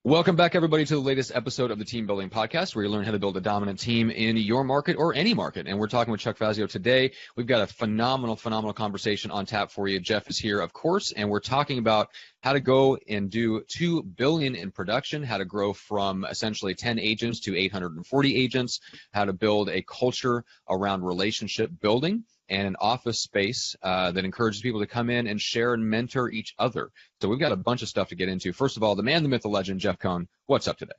Welcome back, everybody, to the latest episode of the Team Building Podcast, where you learn how to build a dominant team in your market or any market. And we're talking with Chuck Fazio today. We've got a phenomenal conversation on tap for you. Jeff is here, of course, and we're talking about how to go and do $2 billion in production, how to grow from essentially 10 agents to 840 agents, how to build a culture around relationship building, and an office space that encourages people to come in and share and mentor each other. So we've got a bunch of stuff to get into. First of all, the man, the myth, the legend, Jeff Cohn. What's up today?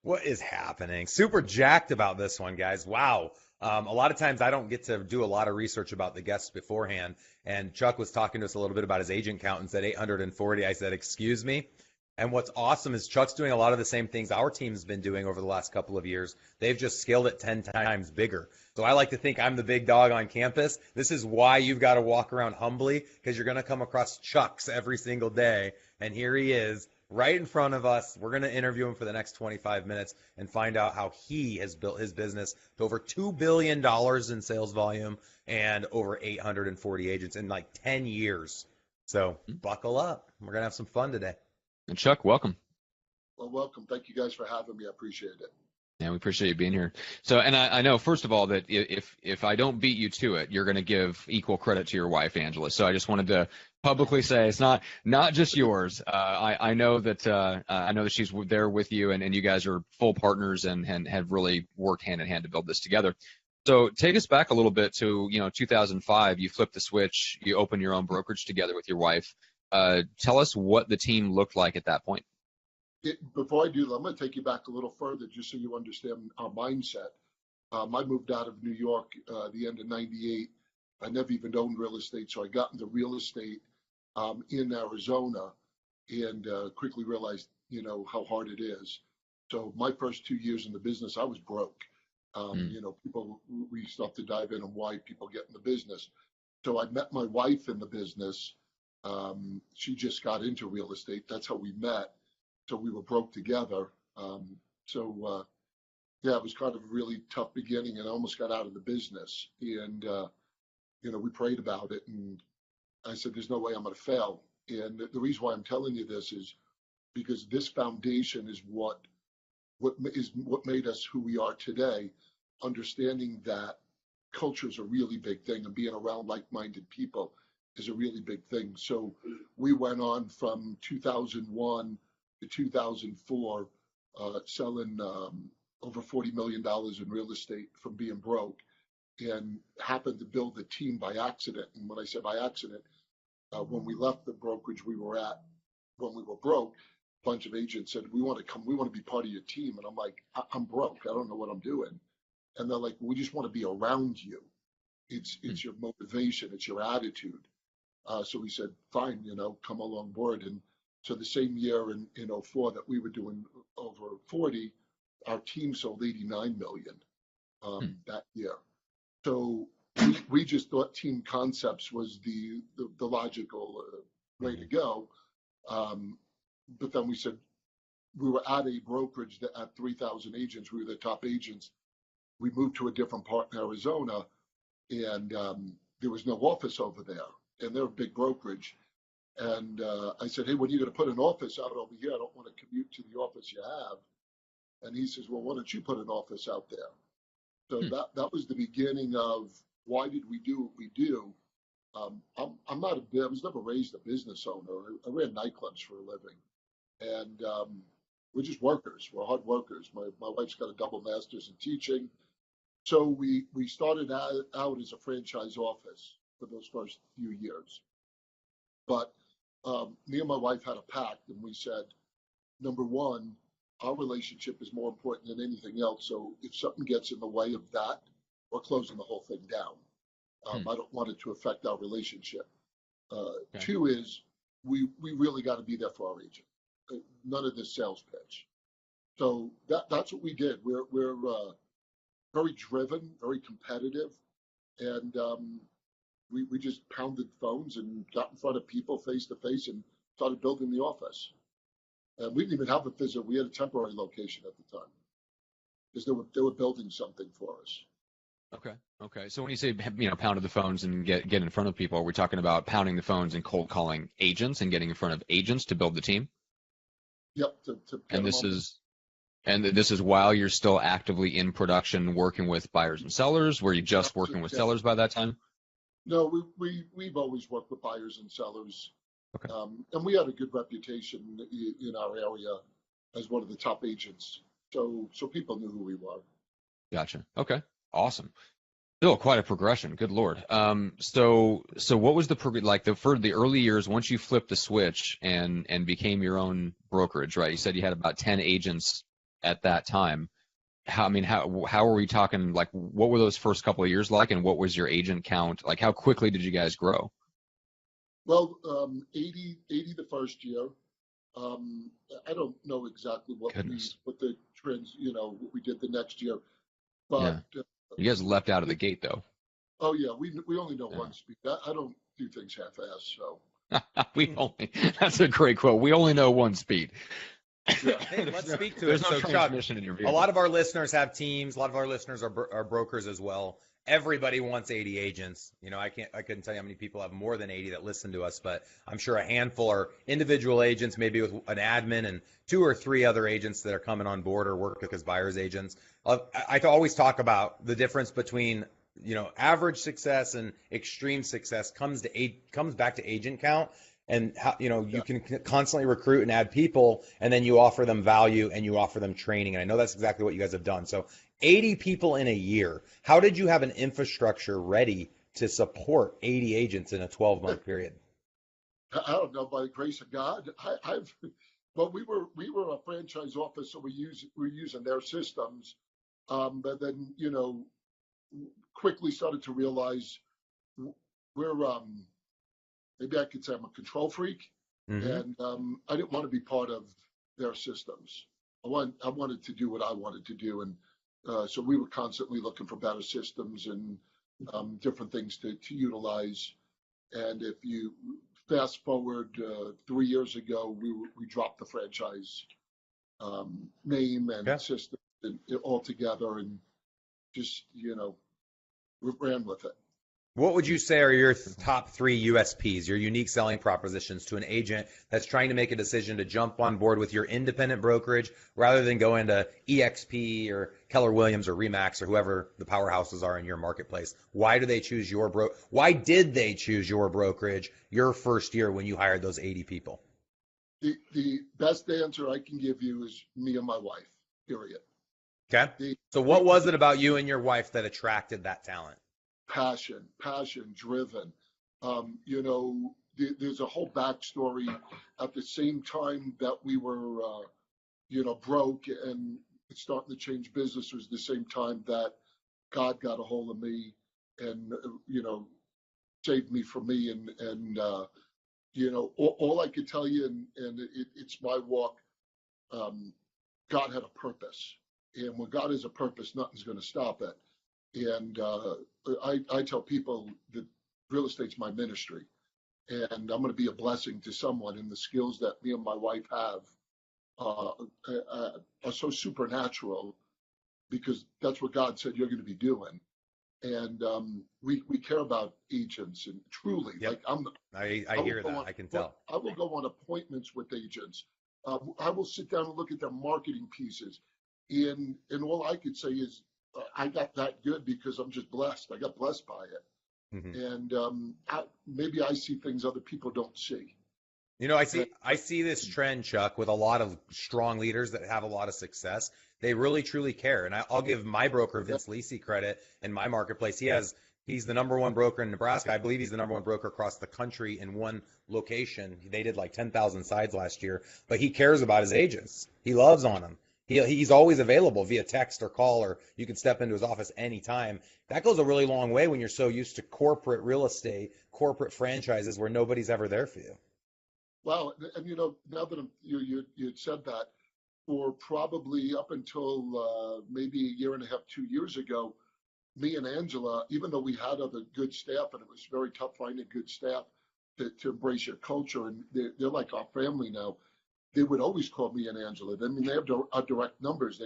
What is happening? Super jacked about this one, guys. Wow. A lot of times I don't get to do a lot of research about the guests beforehand. And Chuck was talking to us a little bit about his agent count and said 840. I said, excuse me. And what's awesome is Chuck's doing a lot of the same things our team's been doing over the last couple of years. They've just scaled it 10 times bigger. So I like to think I'm the big dog on campus. This is why you've got to walk around humbly, because you're going to come across Chucks every single day. And here he is right in front of us. We're going to interview him for the next 25 minutes and find out how he has built his business to over $2 billion in sales volume and over 840 agents in like 10 years. So buckle up. We're going to have some fun today. And Chuck, welcome. Well, welcome. Thank you guys for having me. I appreciate it. Yeah, we appreciate you being here. So, and I know, first of all, that if I don't beat you to it, you're going to give equal credit to your wife, Angela. So I just wanted to publicly say it's not just yours. I know that she's there with you, and you guys are full partners and have really worked hand in hand to build this together. So take us back a little bit to 2005. You flipped the switch. You opened your own brokerage together with your wife. Tell us what the team looked like at that point. Before I do that, I'm going to take you back a little further just so you understand our mindset. I moved out of New York the end of '98. I never even owned real estate, so I got into real estate in Arizona and quickly realized, how hard it is. So my first 2 years in the business, I was broke. People, we used to have to dive in on why people get in the business. So I met my wife in the business. She just got into real estate. That's how we met. So we were broke together. It was kind of a really tough beginning, and I almost got out of the business. And, we prayed about it, and I said, there's no way I'm going to fail. And the reason why I'm telling you this is because this foundation is what made us who we are today, understanding that culture is a really big thing, and being around like-minded people is a really big thing. So we went on from 2001 to 2004, selling over $40 million in real estate from being broke, and happened to build a team by accident. And when I say by accident, when we left the brokerage we were at, when we were broke, a bunch of agents said, we want to be part of your team. And I'm like, I'm broke. I don't know what I'm doing. And they're like, we just want to be around you. It's your motivation. It's your attitude. So we said, fine, come along board. And so the same year in '04 that we were doing over 40, our team sold 89 million that year. So we just thought Team Concepts was the logical way to go. But then we said, we were at a brokerage that at 3,000 agents, we were the top agents. We moved to a different part in Arizona, and there was no office over there. And they're a big brokerage. And I said, hey, when are you going to put an office out over here? I don't want to commute to the office you have. And he says, well, why don't you put an office out there? So that was the beginning of why did we do what we do. I was never raised a business owner. I ran nightclubs for a living. And we're just workers. We're hard workers. My wife's got a double master's in teaching. So we started out as a franchise office for those first few years. But me and my wife had a pact, and we said, number one, our relationship is more important than anything else. So if something gets in the way of that, we're closing the whole thing down. I don't want it to affect our relationship. Okay. Two is we really got to be there for our agent. None of this sales pitch. So that's what we did. We're very driven, very competitive, and we just pounded phones and got in front of people face to face and started building the office. And we didn't even have a physical. We had a temporary location at the time because they were building something for us. Okay. So when you say pounded the phones and get in front of people, are we talking about pounding the phones and cold calling agents and getting in front of agents to build the team? Yep, to get And them this on. is and this is while you're still actively in production working with buyers and sellers. Were you just working with Yeah. sellers by that time? No, we've always worked with buyers and sellers, Okay. and we had a good reputation in our area as one of the top agents. So people knew who we were. Gotcha. Okay. Awesome. Still quite a progression. Good Lord. So what was for the early years once you flipped the switch and became your own brokerage, right? You said you had about 10 agents at that time. How are we talking? Like, what were those first couple of years like, and what was your agent count? Like, how quickly did you guys grow? Well, 80 the first year. I don't know exactly Goodness. what the trends, what we did the next year, Yeah. but You guys leapt out of the it, gate though. oh yeah, we only know Yeah. one speed. I don't do things half-assed, so That's a great quote. We only know one speed. yeah. Hey, let's speak to There's it. no So, Chuck, transmission in your a vehicle. lot of our listeners have teams. A lot of our listeners are brokers as well. Everybody wants 80 agents. I couldn't tell you how many people have more than 80 that listen to us, but I'm sure a handful are individual agents, maybe with an admin and 2 or 3 other agents that are coming on board or work as buyers agents. I always talk about the difference between average success and extreme success comes back to agent count, and how you can constantly recruit and add people, and then you offer them value and you offer them training. And I know that's exactly what you guys have done. So 80 people in a year. How did you have an infrastructure ready to support 80 agents in a 12-month period? I don't know, by the grace of God. Well, we were a franchise office, so we're using their systems, but then quickly started to realize we're maybe I could say I'm a control freak, Mm-hmm. and I didn't want to be part of their systems. I wanted to do what I wanted to do, and so we were constantly looking for better systems and different things to utilize. And if you fast forward 3 years ago, we dropped the franchise name and Okay. system all together, and just we ran with it. What would you say are your top 3 USPs, your unique selling propositions to an agent that's trying to make a decision to jump on board with your independent brokerage rather than go into EXP or Keller Williams or Remax or whoever the powerhouses are in your marketplace? Why did they choose your brokerage your first year when you hired those 80 people? The best answer I can give you is me and my wife. Period. Okay. The So we, what was it about you and your wife that attracted that talent? passion driven. There's a whole backstory. At the same time that we were, broke and starting to change business, was the same time that God got a hold of me and, saved me from me. All I could tell you, and it's my walk. Um, God had a purpose, and when God has a purpose, nothing's going to stop it. And I tell people that real estate's my ministry, and I'm going to be a blessing to someone. And the skills that me and my wife have uh, are so supernatural, because that's what God said you're going to be doing. And we care about agents, and truly, Yep. like I I will hear go that. on I can tell. I will go on appointments with agents. I will sit down and look at their marketing pieces, and all I could say is I got that good because I'm just blessed. I got blessed by it, Mhm. and maybe I see things other people don't see. I And, see this trend, Chuck, with a lot of strong leaders that have a lot of success. They really truly care, and I'll give my broker yeah, Vince Lisi credit in my marketplace. He's the number one broker in Nebraska. I believe he's the number one broker across the country in one location. They did like 10,000 sides last year, but he cares about his agents. He loves on them. He's always available via text or call, or you can step into his office anytime. That goes a really long way when you're so used to corporate real estate, corporate franchises where nobody's ever there for you. wow, and now that you had said that, for probably up until maybe a year and a half, 2 years ago, me and Angela, even though we had other good staff, and it was very tough finding good staff to embrace your culture, and they're like our family now. They would always call me and Angela. I mean, they have our direct numbers.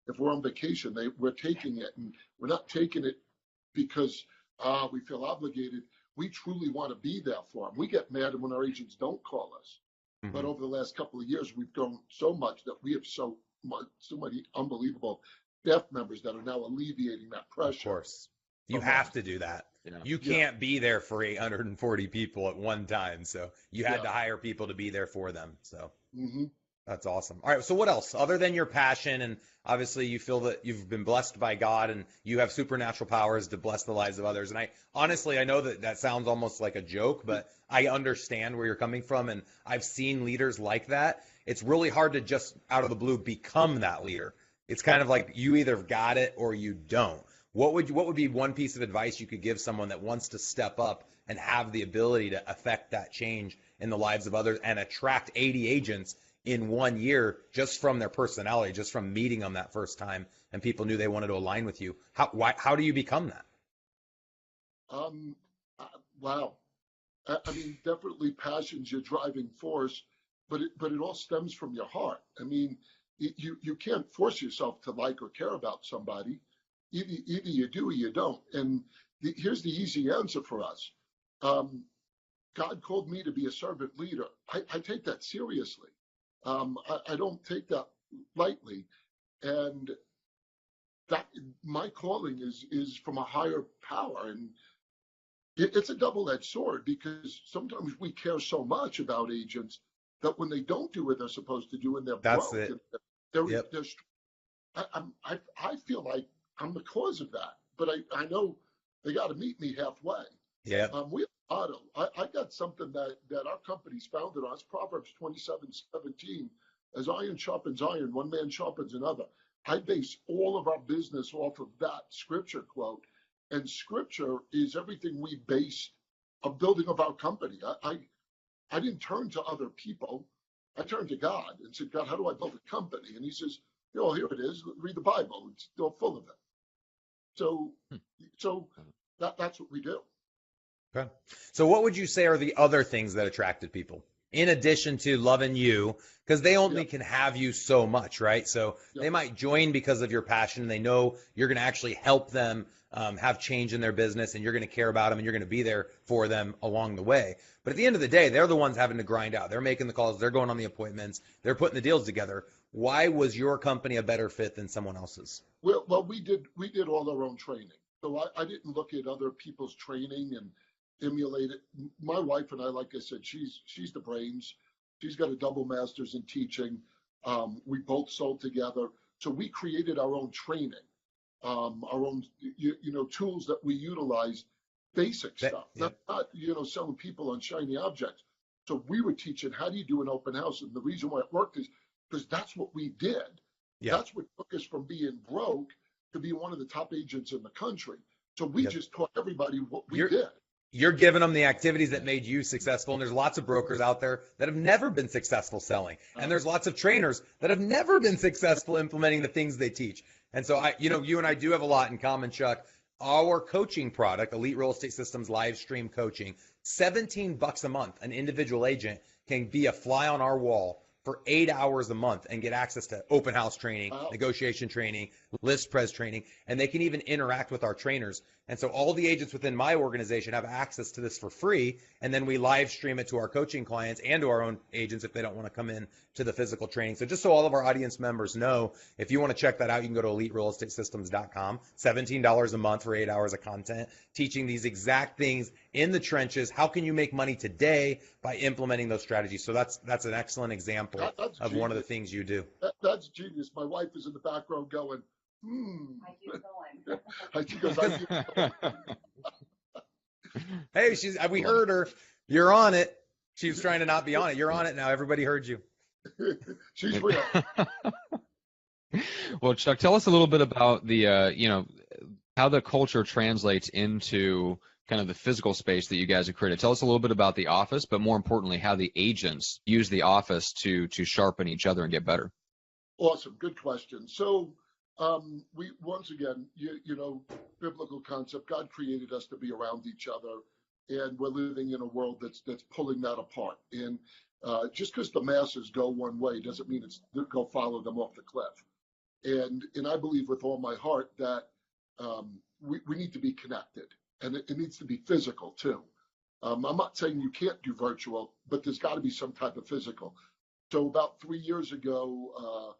If we're on vacation, we're taking it, and we're not taking it because we feel obligated. We truly want to be there for them. We get mad when our agents don't call us. But over the last couple of years, we've grown so much that we have so many unbelievable staff members that are now alleviating that pressure. Of course. You from have us. to do that. Yeah. You can't be there for 840 people at one time. So you had to hire people to be there for them. So that's awesome. All right. So what else other than your passion? And obviously you feel that you've been blessed by God and you have supernatural powers to bless the lives of others. And I know that sounds almost like a joke, but I understand where you're coming from. And I've seen leaders like that. It's really hard to just out of the blue become that leader. It's kind of like you either got it or you don't. What would be one piece of advice you could give someone that wants to step up and have the ability to affect that change in the lives of others and attract 80 agents in 1 year just from their personality, just from meeting them that first time and people knew they wanted to align with you? How do you become that? Wow. I mean, definitely passion's your driving force, but it all stems from your heart. I mean, you can't force yourself to like or care about somebody. Either you do or you don't. And here's the easy answer for us. God called me to be a servant leader. I take that seriously. I don't take that lightly. And that my calling is from a higher power. And it's a double-edged sword because sometimes we care so much about agents that when they don't do what they're supposed to do and they're broke, it. they're I feel like I'm the cause of that, but I know they got to meet me halfway. Yeah. We have a motto. I got something that our company's founded on. It's Proverbs 27:17. As iron sharpens iron, one man sharpens another. I base all of our business off of that scripture quote. And scripture is everything we base a building of our company. I didn't turn to other people. I turned to God and said, God, how do I build a company? And he says, here it is. Read the Bible. It's still full of it. So that's what we do. Okay. So what would you say are the other things that attracted people in addition to loving you? Because they only can have you so much, right? So they might join because of your passion. They know you're going to actually help them have change in their business and you're going to care about them and you're going to be there for them along the way. But at the end of the day, they're the ones having to grind out. They're making the calls. They're going on the appointments. They're putting the deals together. Why was your company a better fit than someone else's? Well, we did all our own training. So I didn't look at other people's training and emulate it. My wife and I, like I said, she's the brains. She's got a double master's in teaching. We both sold together. So we created our own training, our own, tools that we utilize, basic stuff, not selling people on shiny objects. So we were teaching, how do you do an open house? And the reason why it worked is because that's what we did. Yeah. That's what took us from being broke to being one of the top agents in the country. So we just taught everybody what we did. You're giving them the activities that made you successful. And there's lots of brokers out there that have never been successful selling. And there's lots of trainers that have never been successful implementing the things they teach. And so you and I do have a lot in common, Chuck. Our coaching product, Elite Real Estate Systems live stream coaching, $17 a month. An individual agent can be a fly on our wall for 8 hours a month and get access to open house training, negotiation training, list pres training, and they can even interact with our trainers. And so all the agents within my organization have access to this for free, and then we live stream it to our coaching clients and to our own agents if they don't want to come in to the physical training. So just so all of our audience members know, if you want to check that out, you can go to eliterealestatesystems.com, $17 a month for 8 hours of content, teaching these exact things in the trenches. How can you make money today by implementing those strategies? So that's an excellent example of one of the things you do. That's genius. My wife is in the background going, I keep going. She goes, I keep going. Hey, we heard her. You're on it. She was trying to not be on it. You're on it now. Everybody heard you. She's real. Well, Chuck, tell us a little bit about the, how the culture translates into kind of the physical space that you guys have created. Tell us a little bit about the office, but more importantly, how the agents use the office to sharpen each other and get better. Awesome. Good question. So we, once again, biblical concept, God created us to be around each other, and we're living in a world that's pulling that apart. And just because the masses go one way doesn't mean it's go follow them off the cliff. And I believe with all my heart that we need to be connected, and it needs to be physical too. I'm not saying you can't do virtual, but there's got to be some type of physical. So about 3 years ago,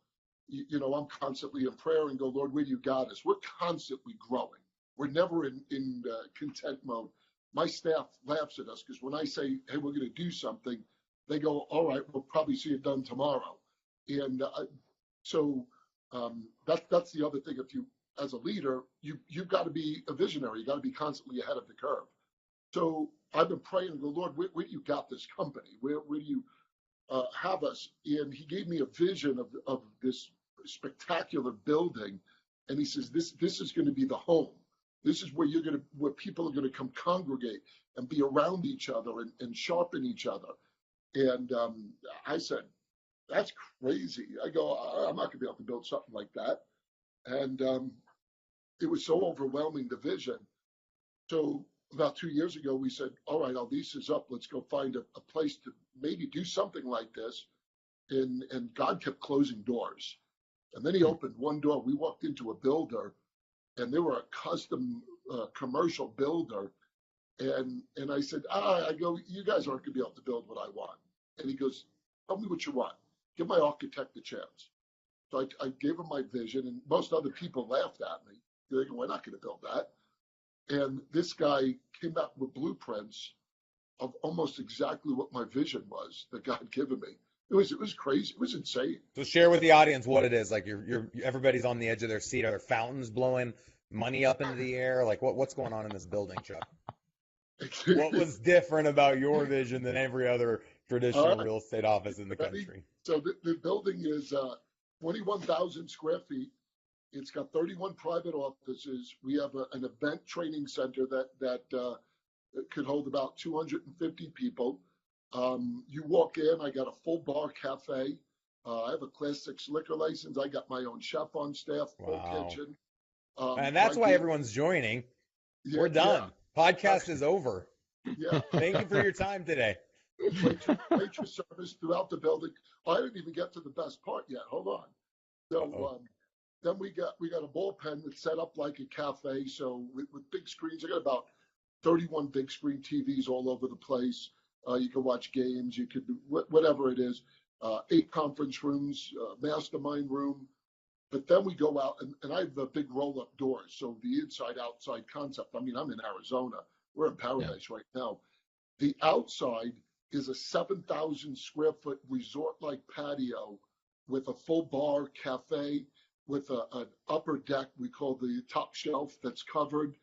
I'm constantly in prayer and go, Lord, where do you got us? We're constantly growing. We're never in content mode. My staff laughs at us because when I say, hey, we're going to do something, they go, all right, we'll probably see it done tomorrow. And so that's the other thing. If you, as a leader, you've got to be a visionary. You got to be constantly ahead of the curve. So I've been praying and go, Lord, where do you got this company? Where do you have us? And he gave me a vision of this spectacular building. And he says, this is going to be the home. This is where people are going to come congregate and be around each other and sharpen each other. And I said, that's crazy. I go, I'm not going to be able to build something like that. And it was so overwhelming, the vision. So about 2 years ago, we said, all right, our lease is up. Let's go find a place to maybe do something like this. And God kept closing doors. And then he opened one door. We walked into a builder, and they were a custom commercial builder. And I said, I go, you guys aren't going to be able to build what I want. And he goes, tell me what you want. Give my architect a chance. So I gave him my vision, and most other people laughed at me. They go, we're not going to build that. And this guy came back with blueprints of almost exactly what my vision was that God had given me. It was crazy. It was insane. So share with the audience what it is. Like everybody's on the edge of their seat. Are there fountains blowing money up into the air? Like what's going on in this building, Chuck? What was different about your vision than every other traditional real estate office in the country? So the building is 21,000 square feet. It's got 31 private offices. We have an event training center that could hold about 250 people. You walk in, I got a full bar cafe. I have a Class 6 liquor license. I got my own chef on staff, full kitchen. And that's why everyone's joining. Yeah, we're done. Yeah. Podcast is over. Yeah. Thank you for your time today. Waitress service throughout the building. I didn't even get to the best part yet. Hold on. So then we got a bullpen that's set up like a cafe. So with big screens, I got about 31 big screen TVs all over the place. You can watch games. You could do whatever it is. 8 conference rooms, mastermind room. But then we go out, and I have the big roll-up doors. So the inside-outside concept. I mean, I'm in Arizona. We're in paradise right now. The outside is a 7,000 square foot resort-like patio with a full bar cafe with an upper deck we call the top shelf that's covered.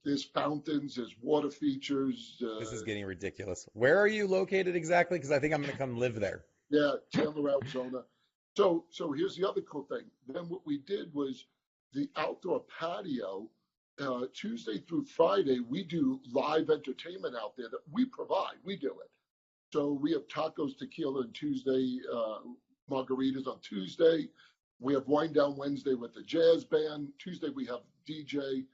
There's fountains, there's water features. This is getting ridiculous. Where are you located exactly? Because I think I'm going to come live there. Yeah, Chandler, Arizona. So here's the other cool thing. Then what we did was the outdoor patio. Tuesday through Friday, we do live entertainment out there that we provide. We do it. So we have tacos, tequila on Tuesday, margaritas on Tuesday. We have Wine Down Wednesday with the jazz band. Tuesday we have DJ.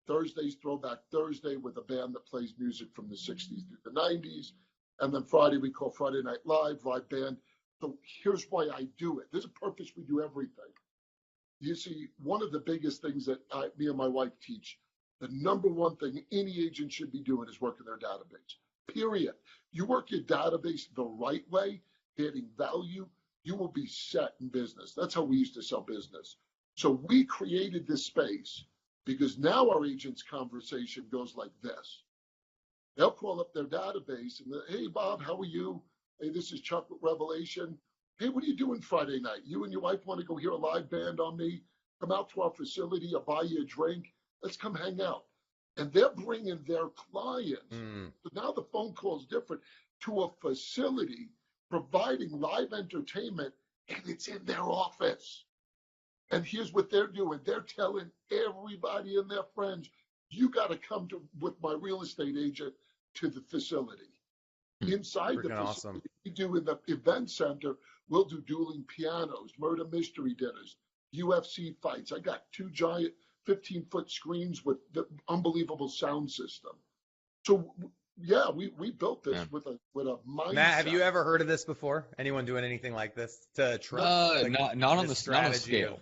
Thursday's Throwback Thursday with a band that plays music from the 60s through the 90s. And then Friday we call Friday Night Live band. So here's why I do it. There's a purpose we do everything. You see, one of the biggest things that me and my wife teach, the number one thing any agent should be doing is working their database, period. You work your database the right way, adding value, you will be set in business. That's how we used to sell business. So we created this space because now our agent's conversation goes like this. They'll call up their database and hey, Bob, how are you? Hey, this is Chuck with Revelation. Hey, what are you doing Friday night? You and your wife want to go hear a live band on me? Come out to our facility. I'll buy you a drink. Let's come hang out. And they're bringing their clients. So now the phone call is different to a facility providing live entertainment, and it's in their office. And here's what they're doing. They're telling everybody and their friends, you got to come with my real estate agent to the facility. Inside the facility, awesome. We do in the event center, we'll do dueling pianos, murder mystery dinners, UFC fights. I got 2 giant 15-foot screens with the unbelievable sound system. So yeah, we built this with a mindset. Matt, have you ever heard of this before? Anyone doing anything like this to try? Not on the scale.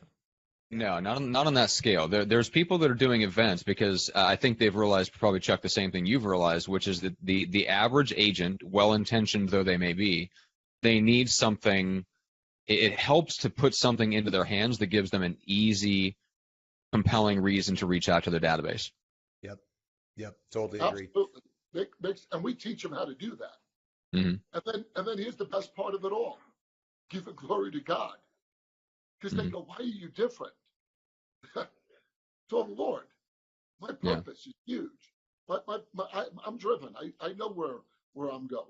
No, not on that scale. There's people that are doing events because I think they've realized, probably Chuck, the same thing you've realized, which is that the average agent, well-intentioned though they may be, they need something. It helps to put something into their hands that gives them an easy, compelling reason to reach out to their database. Yep. Yep. Totally agree. Absolutely. And we teach them how to do that. Mm-hmm. And then here's the best part of it all. Give it glory to God. Because Mm-hmm. they go, why are you different? To the Lord. My purpose is huge. I'm driven. I know where I'm going.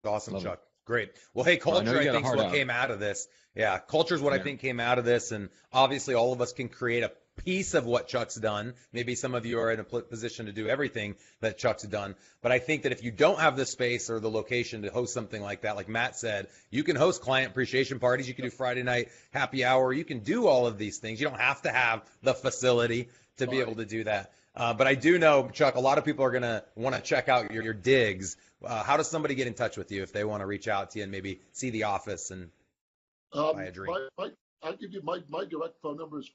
Awesome, Love Chuck. Great. Well, hey, culture, I I think, is what out. came out of this. Yeah, culture is what I think came out of this. And obviously, all of us can create a piece of what Chuck's done. Maybe some of you are in a position to do everything that Chuck's done. But I think that if you don't have the space or the location to host something like that, like Matt said, you can host client appreciation parties. You can do Friday night happy hour. You can do all of these things. You don't have to have the facility to be able to do that. But I do know, Chuck, a lot of people are going to want to check out your digs. How does somebody get in touch with you if they want to reach out to you and maybe see the office and buy a drink? I'll give you my direct phone number is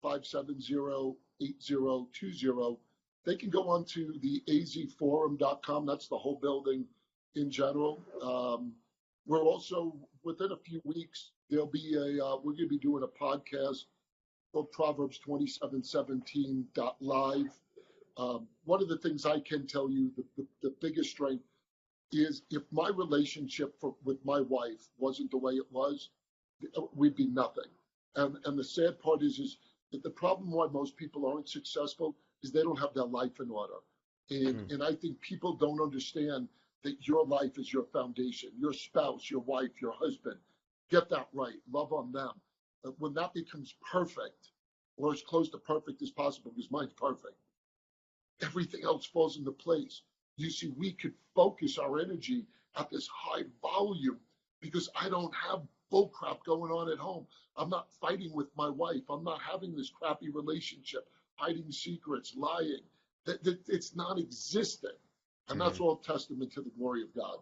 480-570-8020. They can go on to the azforum.com. That's the whole building in general. We're also, within a few weeks, we're going to be doing a podcast called Proverbs 27:17.live. One of the things I can tell you, the biggest strength is if my relationship with my wife wasn't the way it was, we'd be nothing. And the sad part is that the problem why most people aren't successful is they don't have their life in order. And I think people don't understand that your life is your foundation, your spouse, your wife, your husband. Get that right. Love on them. When that becomes perfect, or as close to perfect as possible, because mine's perfect, everything else falls into place. You see, we could focus our energy at this high volume because I don't have bull crap going on at home. I'm not fighting with my wife. I'm not having this crappy relationship, hiding secrets, lying. It's non-existent. And that's all testament to the glory of God.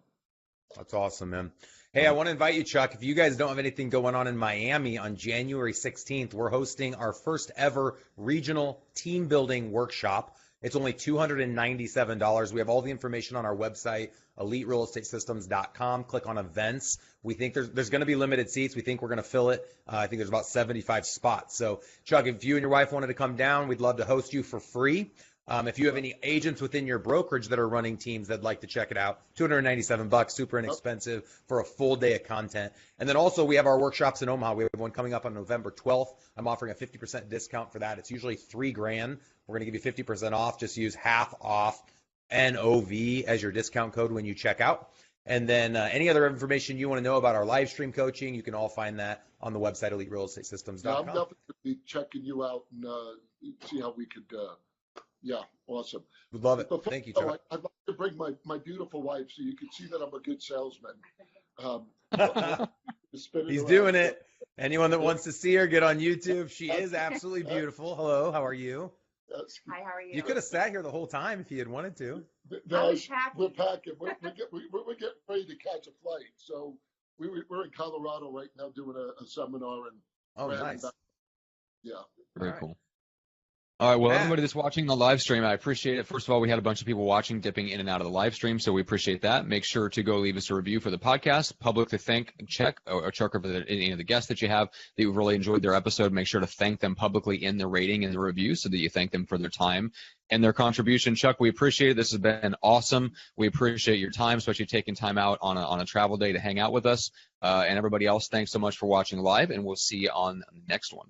That's awesome, man. Hey, I want to invite you, Chuck. If you guys don't have anything going on in Miami on January 16th, we're hosting our first ever regional team building workshop. It's only $297. We have all the information on our website, eliterealestatesystems.com. Click on events. We think there's going to be limited seats. We think we're going to fill it. I think there's about 75 spots. So, Chuck, if you and your wife wanted to come down, we'd love to host you for free. If you have any agents within your brokerage that are running teams that'd like to check it out, $297, super inexpensive for a full day of content. And then also we have our workshops in Omaha. We have one coming up on November 12th. I'm offering a 50% discount for that. It's usually $3,000. We're going to give you 50% off. Just use half off NOV as your discount code when you check out. And then any other information you want to know about our live stream coaching, you can all find that on the website, eliterealestatesystems.com. Yeah, I'm definitely be checking you out and see how we could. Yeah, awesome. Would love it. Before, Thank you, Chuck. I'd like to bring my beautiful wife so you can see that I'm a good salesman. He's doing it. Anyone that wants to see her, get on YouTube. She is absolutely beautiful. Hello, how are you? Hi, how are you? You could have sat here the whole time if you had wanted to. Guys, we're packing. We're getting ready to catch a flight. So we're in Colorado right now doing a seminar. And nice. Yeah. Very cool. All right, well, everybody that's watching the live stream, I appreciate it. First of all, we had a bunch of people watching, dipping in and out of the live stream, so we appreciate that. Make sure to go leave us a review for the podcast. Public to thank Chuck or for any of the guests that you have that you really enjoyed their episode. Make sure to thank them publicly in the rating and the review so that you thank them for their time and their contribution. Chuck, we appreciate it. This has been awesome. We appreciate your time, especially taking time out on a travel day to hang out with us. And everybody else, thanks so much for watching live, and we'll see you on the next one.